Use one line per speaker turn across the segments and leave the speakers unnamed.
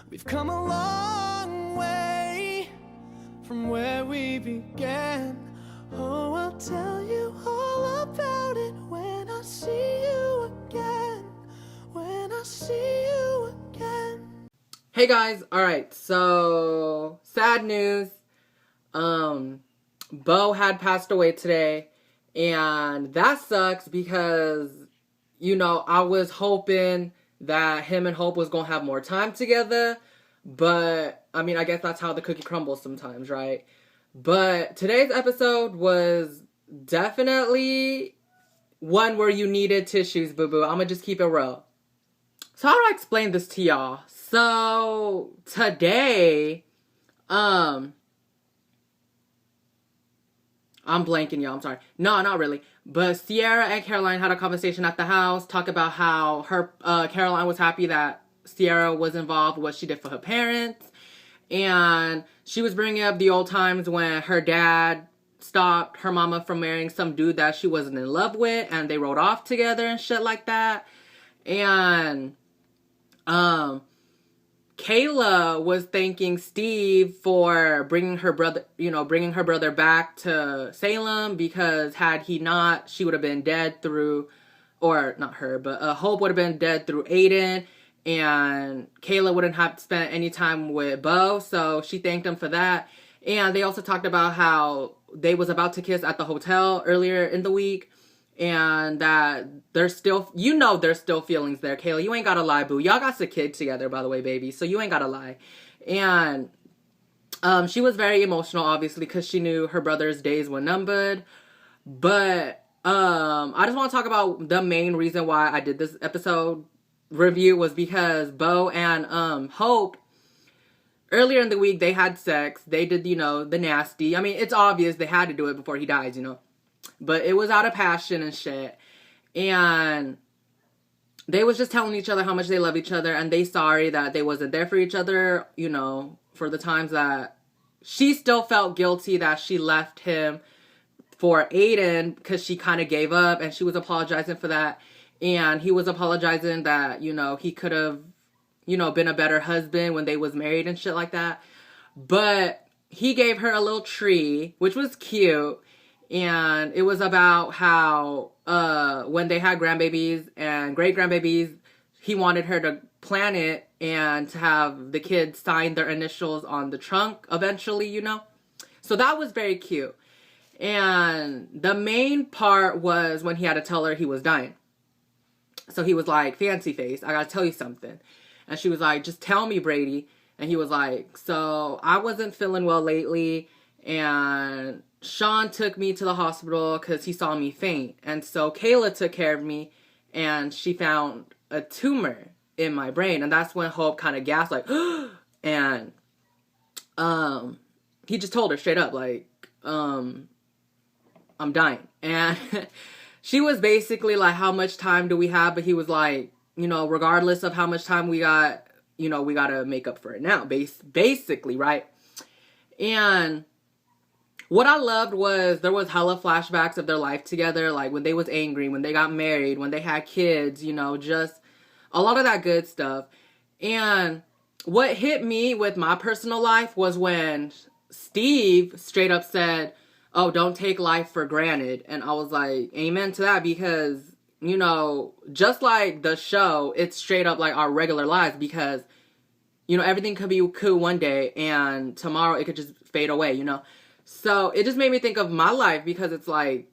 We've come a long way from where we began. Oh, I'll tell you all about it when I see you again. When I see you again.
Hey guys, alright, so sad news. Bo had passed away today, and that sucks because, I was hoping that him and Hope was gonna have more time together, but, I guess that's how the cookie crumbles sometimes, right? But today's episode was definitely one where you needed tissues, boo-boo. I'm gonna just keep it real. So how do I explain this to y'all? So today, I'm blanking, y'all. I'm sorry. No, not really. But Sierra and Caroline had a conversation at the house, talk about how Caroline was happy that Sierra was involved, what she did for her parents, and she was bringing up the old times when her dad stopped her mama from marrying some dude that she wasn't in love with, and they rode off together and shit like that. And Kayla was thanking Steve for bringing her brother back to Salem, because had he not, she would have been dead through, or not her, but Hope would have been dead through Aiden, and Kayla wouldn't have spent any time with Bo, so she thanked him for that. And they also talked about how they was about to kiss at the hotel earlier in the week, and that there's still, there's still feelings there. Kayla, you ain't gotta lie, boo. Y'all got a kid together, by the way, baby, so you ain't gotta lie. And she was very emotional, obviously, because she knew her brother's days were numbered. But I just want to talk about the main reason why I did this episode review was because Bo and Hope, earlier in the week, they had sex. They did, the nasty. It's obvious they had to do it before he dies, But it was out of passion and shit. And they was just telling each other how much they love each other, and they sorry that they wasn't there for each other, for the times that she still felt guilty that she left him for Aiden, because she kind of gave up, and she was apologizing for that. And he was apologizing that, he could have, been a better husband when they was married and shit like that. But he gave her a little tree, which was cute. And it was about how when they had grandbabies and great-grandbabies, he wanted her to plan it and to have the kids sign their initials on the trunk eventually, So that was very cute. And the main part was when he had to tell her he was dying. So he was like, fancy face, I gotta tell you something. And she was like, just tell me, Brady. And he was like, so I wasn't feeling well lately, and Sean took me to the hospital because he saw me faint. And so Kayla took care of me, and she found a tumor in my brain. And that's when Hope kind of gasped, like, and he just told her straight up, like, I'm dying. And she was basically like, how much time do we have? But he was like, regardless of how much time we got, we got to make up for it now, basically, right? And what I loved was there was hella flashbacks of their life together, like when they was angry, when they got married, when they had kids, just a lot of that good stuff. And what hit me with my personal life was when Steve straight up said, oh, don't take life for granted. And I was like, amen to that, because, just like the show, it's straight up like our regular lives, because, everything could be cool one day and tomorrow it could just fade away, So it just made me think of my life, because it's like,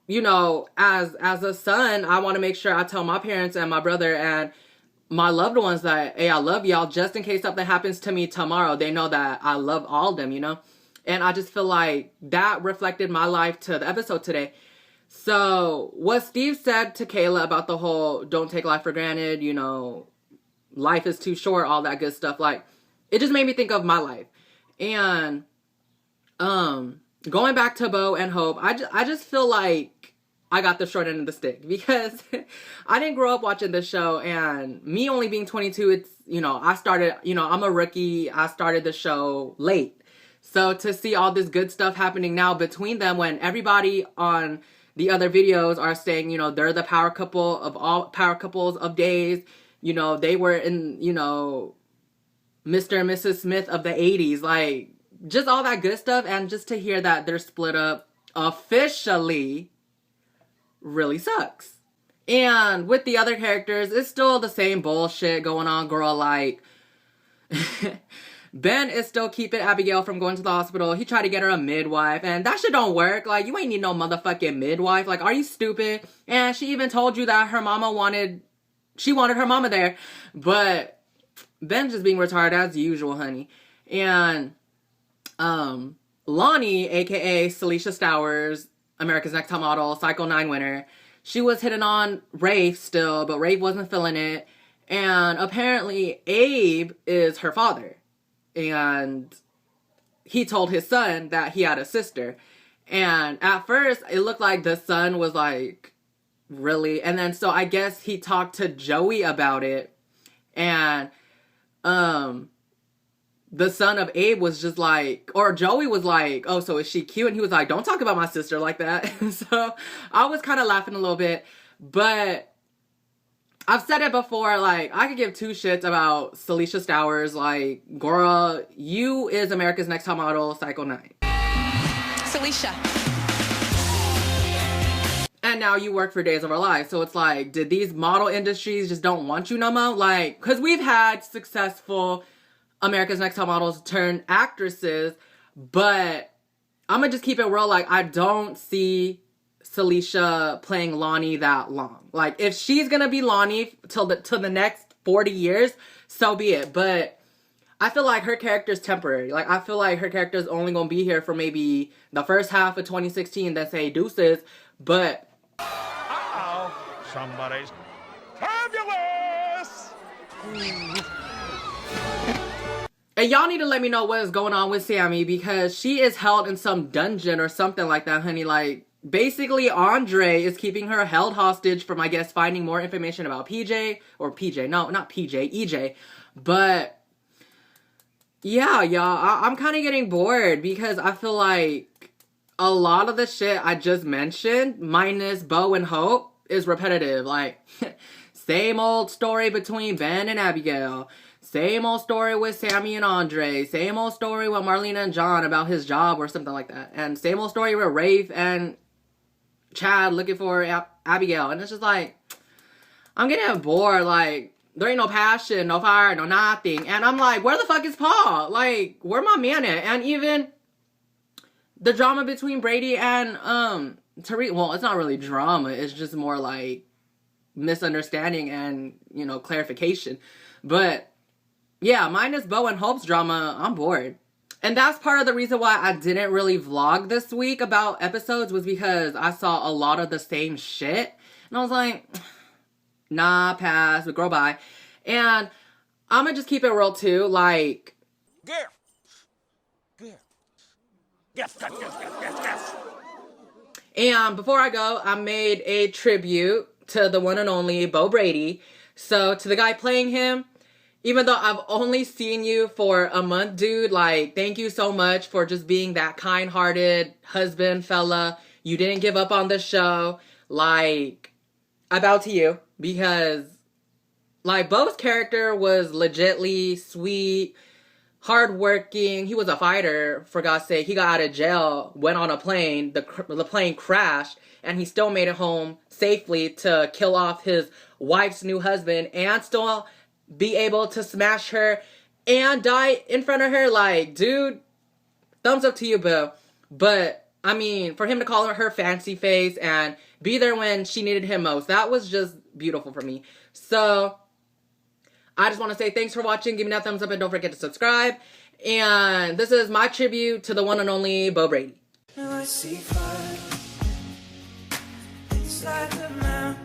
as a son, I want to make sure I tell my parents and my brother and my loved ones that, hey, I love y'all, just in case something happens to me tomorrow. They know that I love all of them, And I just feel like that reflected my life to the episode today. So what Steve said to Kayla about the whole don't take life for granted, life is too short, all that good stuff, like, it just made me think of my life. And going back to Bo and Hope, I just feel like I got the short end of the stick, because I didn't grow up watching this show, and me only being 22, it's, I started, I'm a rookie, I started the show late. So to see all this good stuff happening now between them, when everybody on the other videos are saying, they're the power couple of all power couples of days, they were in, Mr. and Mrs. Smith of the 80s. Like, just all that good stuff. And just to hear that they're split up officially really sucks. And with the other characters, it's still the same bullshit going on, girl. Like, Ben is still keeping Abigail from going to the hospital. He tried to get her a midwife, and that shit don't work. Like, you ain't need no motherfucking midwife. Like, are you stupid? And she even told you that her mama wanted her mama there. But Ben's just being retarded as usual, honey. And Lonnie, aka Celicia Stowers, America's Next Top Model, Cycle 9 winner, she was hitting on Rafe still, but Rafe wasn't feeling it. And apparently Abe is her father. And he told his son that he had a sister. And at first, it looked like the son was like, really? And then so I guess he talked to Joey about it. And the son of Abe was just like, or Joey was like, oh, so is she cute? And he was like, don't talk about my sister like that. So I was kind of laughing a little bit. But I've said it before, like, I could give two shits about Celicia Stowers. Like, girl, you is America's Next Top Model, Cycle 9.
Celicia.
And now you work for Days of Our Lives. So it's like, did these model industries just don't want you no more? Like, because we've had successful America's Next Top Models turn actresses, but I'm going to just keep it real. Like, I don't see Celicia playing Lonnie that long. Like, if she's gonna be Lonnie till the next 40 years, so be it. But I feel like her character's temporary. Like, I feel like her character's only gonna be here for maybe the first half of 2016, then say deuces. But
somebody's fabulous.
And y'all need to let me know what is going on with Sammy, because she is held in some dungeon or something like that, honey. Like, basically, Andre is keeping her held hostage from, I guess, finding more information about PJ. Or PJ. No, not PJ. EJ. But, yeah, y'all. I'm kind of getting bored because I feel like a lot of the shit I just mentioned, minus Bo and Hope, is repetitive. Like, same old story between Ben and Abigail. Same old story with Sammy and Andre. Same old story with Marlena and John about his job or something like that. And same old story with Rafe and Chad looking for Abigail. And it's just like, I'm getting bored. Like, there ain't no passion, no fire, no nothing. And I'm like, where the fuck is Paul? Like, where my man at? And even the drama between Brady and Tariq. Well, it's not really drama. It's just more like misunderstanding and, you know, clarification. But yeah, minus Bo and Hope's drama, I'm bored. And that's part of the reason why I didn't really vlog this week about episodes, was because I saw a lot of the same shit. And I was like, nah, pass, but girl, bye. And I'm gonna just keep it real too, like...
Yes.
And before I go, I made a tribute to the one and only Bo Brady. So to the guy playing him, even though I've only seen you for a month, dude, like, thank you so much for just being that kind-hearted husband, fella. You didn't give up on the show. Like, I bow to you, because, like, Bo's character was legitly sweet, hardworking. He was a fighter, for God's sake. He got out of jail, went on a plane, the plane crashed, and he still made it home safely to kill off his wife's new husband and still be able to smash her and die in front of her. Like, dude, thumbs up to you, Bill. But, I mean, for him to call her fancy face and be there when she needed him most, that was just beautiful for me. So, I just want to say thanks for watching. Give me that thumbs up and don't forget to subscribe. And this is my tribute to the one and only Bo Brady.
Now I see fire inside the mountain.